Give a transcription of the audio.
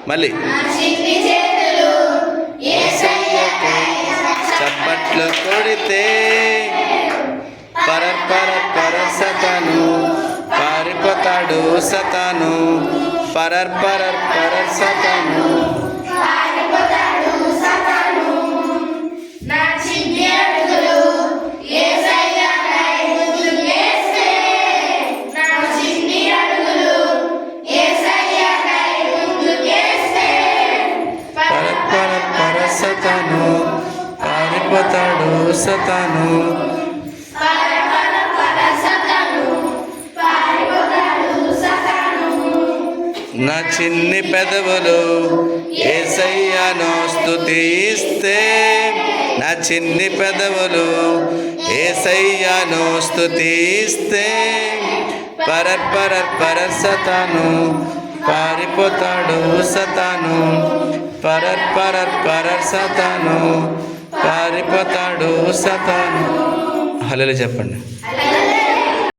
మళ్ళీ చప్పట్లు కొడితే పరర్ సతాను పారిపోతాడు సతాను పరర్ సతాను సతాను పారిపోతాడు సతాను నా చిన్ని పెదవులు యేసయ్యను స్తుతిస్తే నా చిన్ని పెదవులు యేసయ్యను స్తుతిస్తే పరర్ సతాను పారిపోతాడు సతాను పరర్ సతాను పారిపోతాడు సతాను హల్లెలూయా చెప్పండి.